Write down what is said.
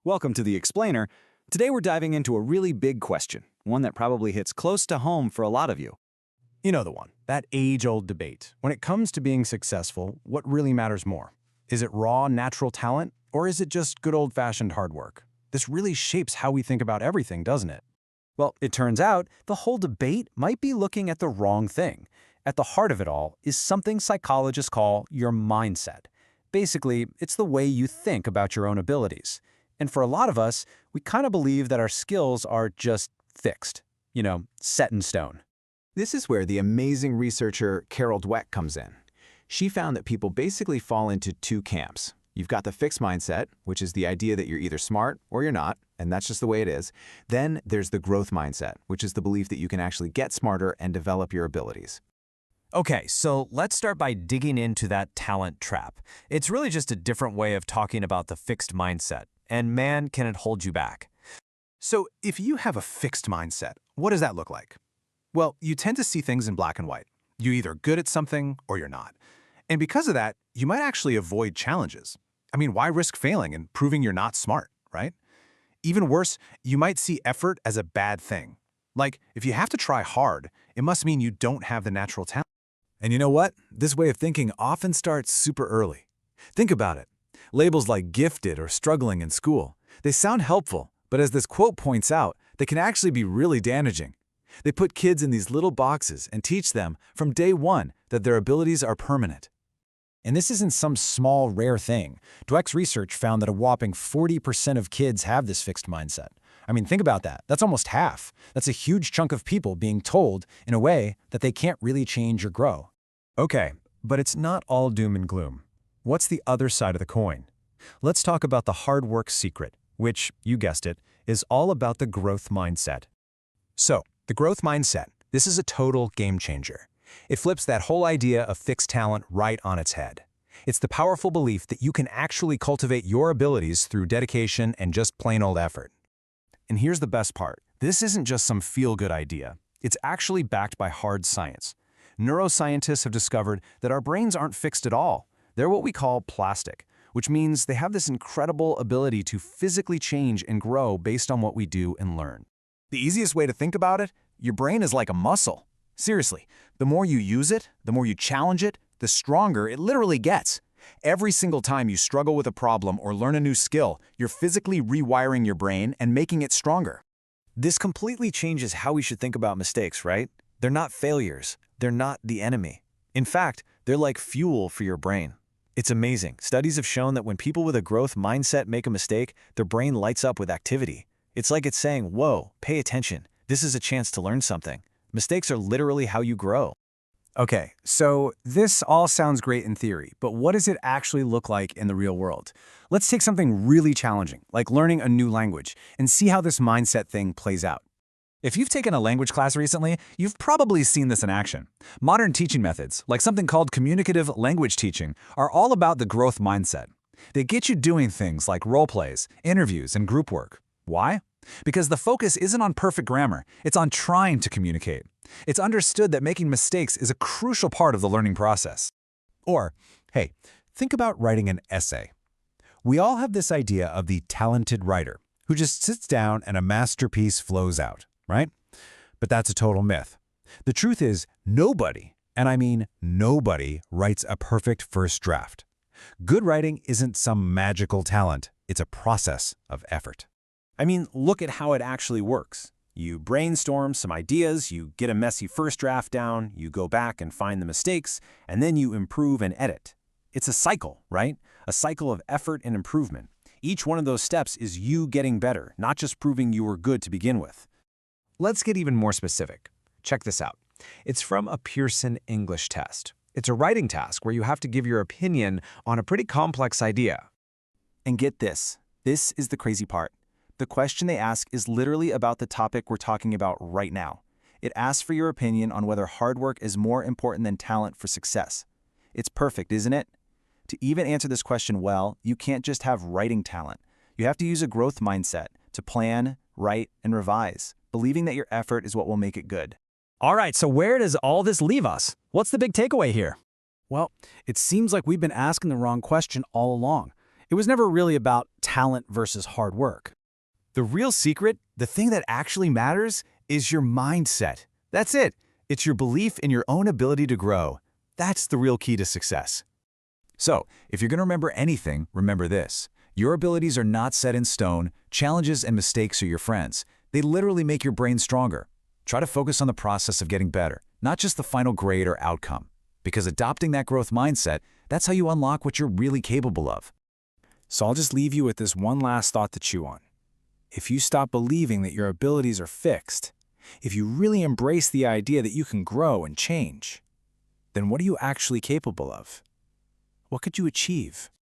Welcome to The Explainer. Today we're diving into a really big question, one that probably hits close to home for a lot of you. You know the one, that age-old debate. When it comes to being successful, what really matters more? Is it raw, natural talent, or is it just good old-fashioned hard work? This really shapes how we think about everything, doesn't it? Well, it turns out the whole debate might be looking at the wrong thing. At the heart of it all is something psychologists call your mindset. Basically, it's the way you think about your own abilities. And for a lot of us, we kind of believe that our skills are just fixed, set in stone. This is where the amazing researcher Carol Dweck comes in. She found that people basically fall into two camps. You've got the fixed mindset, which is the idea that you're either smart or you're not, and that's just the way it is. Then there's the growth mindset, which is the belief that you can actually get smarter and develop your abilities. Okay, so let's start by digging into that talent trap. It's really just a different way of talking about the fixed mindset, and man, can it hold you back. So if you have a fixed mindset, what does that look like? Well, you tend to see things in black and white. You're either good at something or you're not. And because of that, you might actually avoid challenges. I mean, why risk failing and proving you're not smart, right? Even worse, you might see effort as a bad thing. Like, if you have to try hard, it must mean you don't have the natural talent. And you know what? This way of thinking often starts super early. Think about it. Labels like gifted or struggling in school, they sound helpful, but as this quote points out, they can actually be really damaging. They put kids in these little boxes and teach them from day one that their abilities are permanent. And this isn't some small, rare thing. Dweck's research found that a whopping 40% of kids have this fixed mindset. I mean, think about that. That's almost half. That's a huge chunk of people being told, in a way, that they can't really change or grow. Okay, but it's not all doom and gloom. What's the other side of the coin? Let's talk about the hard work secret, which, you guessed it, is all about the growth mindset. So, the growth mindset, this is a total game changer. It flips that whole idea of fixed talent right on its head. It's the powerful belief that you can actually cultivate your abilities through dedication and just plain old effort. And here's the best part. This isn't just some feel-good idea. It's actually backed by hard science. Neuroscientists have discovered that our brains aren't fixed at all. They're what we call plastic, which means they have this incredible ability to physically change and grow based on what we do and learn. The easiest way to think about it, your brain is like a muscle. Seriously, the more you use it, the more you challenge it, the stronger it literally gets. Every single time you struggle with a problem or learn a new skill, you're physically rewiring your brain and making it stronger. This completely changes how we should think about mistakes, right? They're not failures. They're not the enemy. In fact, they're like fuel for your brain. It's amazing. Studies have shown that when people with a growth mindset make a mistake, their brain lights up with activity. It's like it's saying, whoa, pay attention. This is a chance to learn something. Mistakes are literally how you grow. Okay, so this all sounds great in theory, but what does it actually look like in the real world? Let's take something really challenging, like learning a new language, and see how this mindset thing plays out. If you've taken a language class recently, you've probably seen this in action. Modern teaching methods, like something called communicative language teaching, are all about the growth mindset. They get you doing things like role plays, interviews, and group work. Why? Because the focus isn't on perfect grammar, it's on trying to communicate. It's understood that making mistakes is a crucial part of the learning process. Or, hey, think about writing an essay. We all have this idea of the talented writer who just sits down and a masterpiece flows out, right? But that's a total myth. The truth is, nobody, and I mean nobody, writes a perfect first draft. Good writing isn't some magical talent, it's a process of effort. I mean, look at how it actually works. You brainstorm some ideas, you get a messy first draft down, you go back and find the mistakes, and then you improve and edit. It's a cycle, right? A cycle of effort and improvement. Each one of those steps is you getting better, not just proving you were good to begin with. Let's get even more specific. Check this out. It's from a Pearson English test. It's a writing task where you have to give your opinion on a pretty complex idea. And get this. This is the crazy part. The question they ask is literally about the topic we're talking about right now. It asks for your opinion on whether hard work is more important than talent for success. It's perfect, isn't it? To even answer this question well, you can't just have writing talent. You have to use a growth mindset to plan, write, and revise, believing that your effort is what will make it good. All right, so where does all this leave us? What's the big takeaway here? Well, it seems like we've been asking the wrong question all along. It was never really about talent versus hard work. The real secret, the thing that actually matters, is your mindset. That's it. It's your belief in your own ability to grow. That's the real key to success. So, if you're going to remember anything, remember this. Your abilities are not set in stone. Challenges and mistakes are your friends. They literally make your brain stronger. Try to focus on the process of getting better, not just the final grade or outcome. Because adopting that growth mindset, that's how you unlock what you're really capable of. So I'll just leave you with this one last thought to chew on. If you stop believing that your abilities are fixed, if you really embrace the idea that you can grow and change, then what are you actually capable of? What could you achieve?